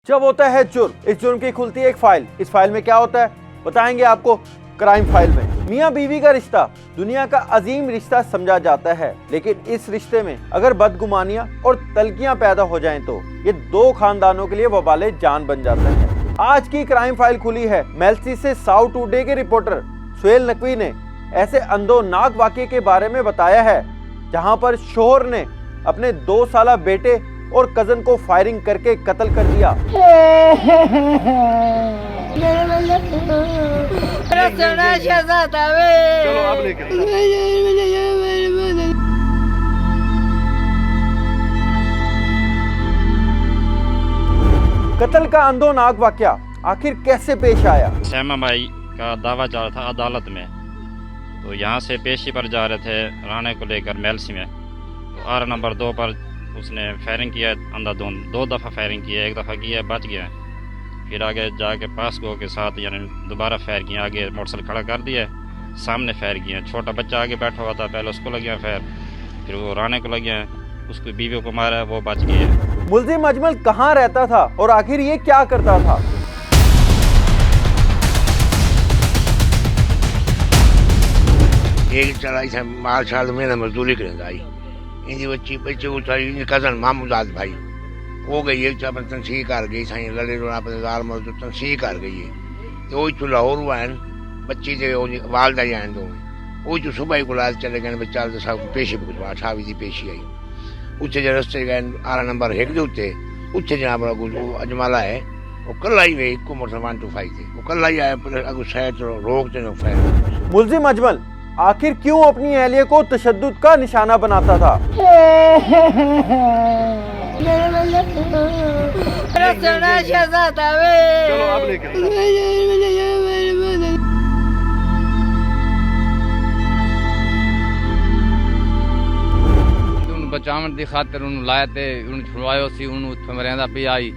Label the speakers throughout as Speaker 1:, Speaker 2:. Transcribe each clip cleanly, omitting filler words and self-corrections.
Speaker 1: जब होता है जुर्म, इस जुर्म की खुलती है एक फाइल। इस फाइल में क्या होता है बताएंगे आपको क्राइम फाइल में। मियां बीवी का रिश्ता दुनिया का अजीम रिश्ता समझा जाता है, लेकिन इस रिश्ते में अगर बदगुमानियां और तल्कियां पैदा हो जाएं तो ये दो खानदानों के लिए वबाले जान बन जाता है। आज की क्राइम फाइल खुली है मेलसी से साउथ टुडे के रिपोर्टर सुहेल नकवी ने ऐसे अंदोनाक वाकये के बारे में बताया है जहां पर शोहर ने अपने 2 साला बेटे और कजन को फायरिंग करके कत्ल कर दिया। कत्ल का अंदोनाक वाकया आखिर कैसे पेश आया?
Speaker 2: सैमा भाई का दावा जा रहा था अदालत में, तो यहाँ से पेशी पर जा रहे थे राणे को लेकर मेलसी में। तो आर नंबर 2 पर उसने फायरिंग किया, अंधाधुंध 2 दफ़ा फायरिंग किया, 1 दफ़ा किया बच गया, फिर आगे जाके पास गो के साथ यानी दोबारा फायर किया, आगे मोटरसाइकिल खड़ा कर दिया, सामने फायर किया। छोटा बच्चा आगे बैठा हुआ था, पहले उसको लग गया फायर, फिर वो राणे को लग गया, उसकी बीवी को मारा, वो बच गई है।
Speaker 1: मुल्जिम अजमल कहाँ रहता था और आखिर ये क्या करता था?
Speaker 3: एक चलाई था माल साल में मजदूरी करें आई इनकी बच्चे को सारी कजन मामूजाद भाई हो गई है, अपन तनसीह कर गई साई लड़े रोना अपने मजदूर तनसीह कर गई है। तो वही चू लाहौर हुआ है बच्ची से वालदा ही आए दो वही चू सुबह ही गुलाल चले गए बच्चा सब पेशी भुजवा 28 की पेशी आई उच्चे जो रस्ते गए 8 नंबर 1 के उत्ते उच्चे जनाब अजमाला है वो कल आई वे एक मोटरसाइकिल 125 थे वो कल आई आए अगू शायद रोक देने फायर।
Speaker 1: मुल्जिम अजमल आखिर क्यों अपनी अहलिया को तशद्दुद का निशाना बनाता था?
Speaker 4: बचावन की खातर लाया थे छुड़वायो सी मरियांदा पी आई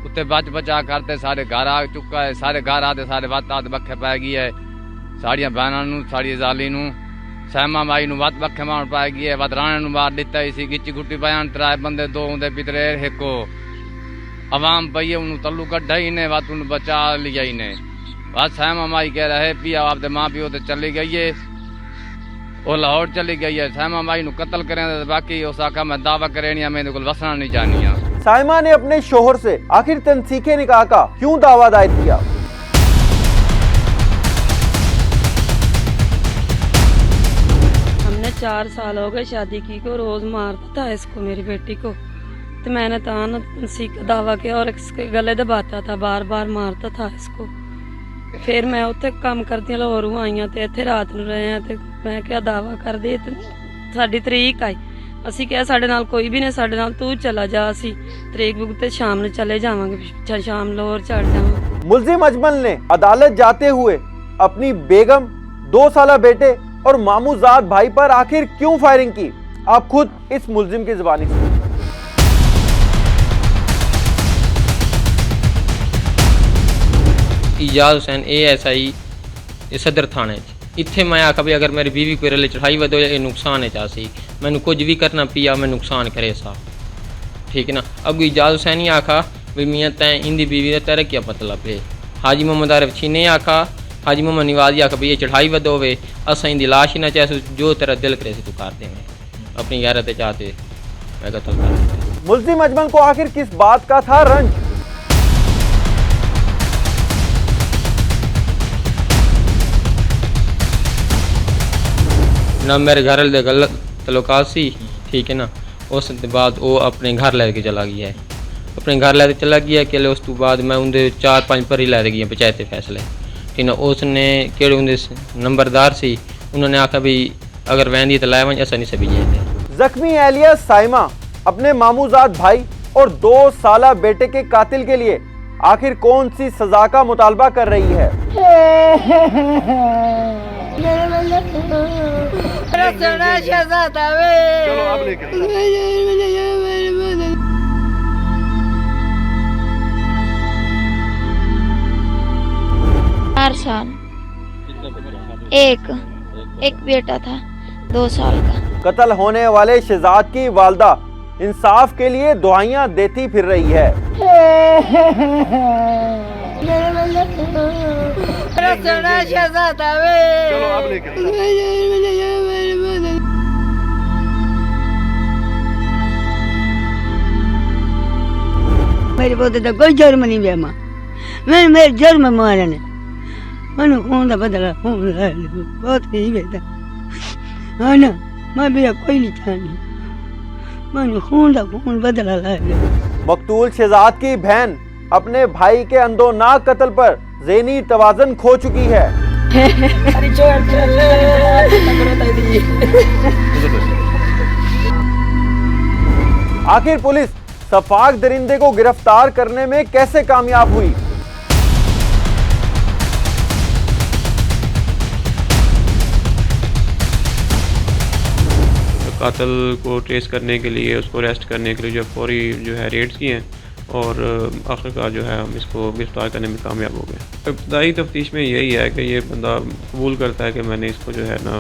Speaker 4: उत्ते बचा करते सारे घर आ चुका है, सारे घर आते सारे वत आते बखे पै गई है, साड़ियां बहनों साड़ी जाली सैमा माई वत बखे मार पाई गई है, वत राणे मार दिता ही गिची गुटी पाया 3 बंदे 2 उनके पितरे हिको अवाम पई है तलू कढ़ा ही ने वत बचा लिया ही ने बस सैमा माई कह रहे पिया आपके माँ प्यो तो चली गई है वो लाहौर चली गई है। सैमा माई कत्ल करें बाकी उस आका मैं दावा करेनिया मेरे को वसना नहीं जानिया।
Speaker 1: साइमा ने अपने शोहर से आखिर तनसीखे निकाह का क्यों दावा दायर किया?
Speaker 5: हमने 4 साल हो गए शादी की को, रोज मारता था इसको मेरी बेटी को, तो मैंने तनसीख का दावा किया और इसके गले दबाता था, बार बार मारता था इसको। फिर मैं उत्थे काम करती लाहौर आई तो इत्थे रात ਨੂੰ रहे हैं, तो मैं क्या दावा कर दे साडी तरीक आई, असी क्या साडे नाल कोई भी नहीं, साडे नाल तू चला जा, असी तरीक बुगते शाम ਨੂੰ चले जावांगे, शाम लाहौर चढ़ जावांगे।
Speaker 1: मुल्जिम अजमल ने अदालत जाते हुए अपनी बेगम 2 साला बेटे और मामूजाद भाई पर आखिर क्यों फायरिंग की, आप खुद इस मुल्जिम की जुबानी सुनिए।
Speaker 6: इजाज हुसैन ASI सदर थाने इत्थे मैं आखा भी अगर मेरी बीवी कोई रले चढ़ाई वधो ये नुकसान है चासी मैनू कुछ भी करना पिया मैं नुकसान करे सा ठीक है ना। अगू इजाज हुसैन ही आखा भी मियाँ तैं इंदी बीवी का तेरा क्या मतलब है। हाजी मोहम्मद आरिफ छीने आखा हाजी मोहम्मद निवाजी आखा भी ये चढ़ाई वधो वे असा इंदी लाश ही ना चाहे जो तेरा दिल करे तू कर दे अपनी गैरत चाहते मैं कत्ल कर।
Speaker 1: मुल्जिम अजमल को आखिर किस बात का था रंज?
Speaker 6: ना मेरे घर वाले गलत तल्लुकात सी ठीक है ना, उस बाद वो अपने घर लैके चला गया है, अपने घर लैके चला गया कि उस तो बाद मैं उनके 4-5 पर ही लै गई पंचायत फैसले ठीक है। उसने केड़े उनके नंबरदार सी उन्होंने आखा भी अगर वहदी तो लै वन ऐसा नहीं सभी जाए।
Speaker 1: जख्मी एहलिया साइमा अपने मामूजाद भाई और 2 साला बेटे के कातिल के लिए आखिर कौन सी सजा का मुतालबा कर रही है?
Speaker 7: चार साल एक बेटा था 2 साल का।
Speaker 1: कत्ल होने वाले शहजाद की वालदा इंसाफ के लिए दुआइयां देती फिर रही है।
Speaker 8: मेरे पोते तो कोई जुर्म नहीं वे मां, मैं मेरे जुर्म मारे ने मनु खून दा बदला खून ले लो, बहुत ही बेटा हाँ ना, मैं भी कोई नहीं चाहनी, मनु खून दा खून बदला ले लो।
Speaker 1: मकतूल शहजाद की बहन अपने भाई के अंदोनाक कत्ल पर ज़हनी तवाज़ुन खो चुकी है। आखिर पुलिस सफाक दरिंदे को गिरफ्तार करने में कैसे कामयाब हुई?
Speaker 9: कातिल को ट्रेस करने के लिए, उसको अरेस्ट करने के लिए जो फौरी जो है रेड्स किए हैं और आखिरकार जो है हम इसको गिरफ्तार करने में कामयाब हो गए। इब्तदाई तफ्तीश में यही है कि ये बंदा कबूल करता है कि मैंने इसको जो है ना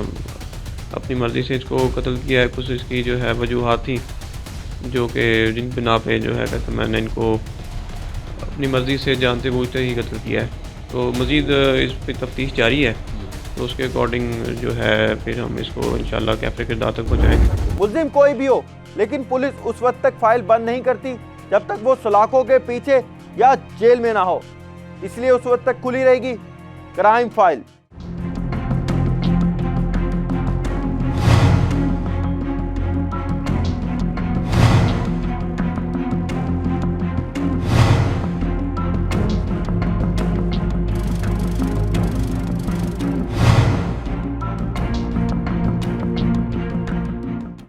Speaker 9: अपनी मर्ज़ी से इसको कत्ल किया है। कुछ इसकी जो है वजूहात थी जो कि जिन बिना पे जो है कहते मैंने इनको अपनी मर्ज़ी से जानते बूझते ही कत्ल किया है। तो मज़ीद इस पर तफ्तीश जारी है, तो उसके अकॉर्डिंग जो है फिर हम इसको इंशाल्लाह कैफ़े किरदार तक पहुँचाएँगे।
Speaker 1: मुल्ज़िम कोई भी हो, लेकिन पुलिस उस वक्त तक फाइल बंद नहीं करती जब तक वो सलाखों के पीछे या जेल में ना हो, इसलिए उस वक्त तक खुली रहेगी क्राइम फाइल।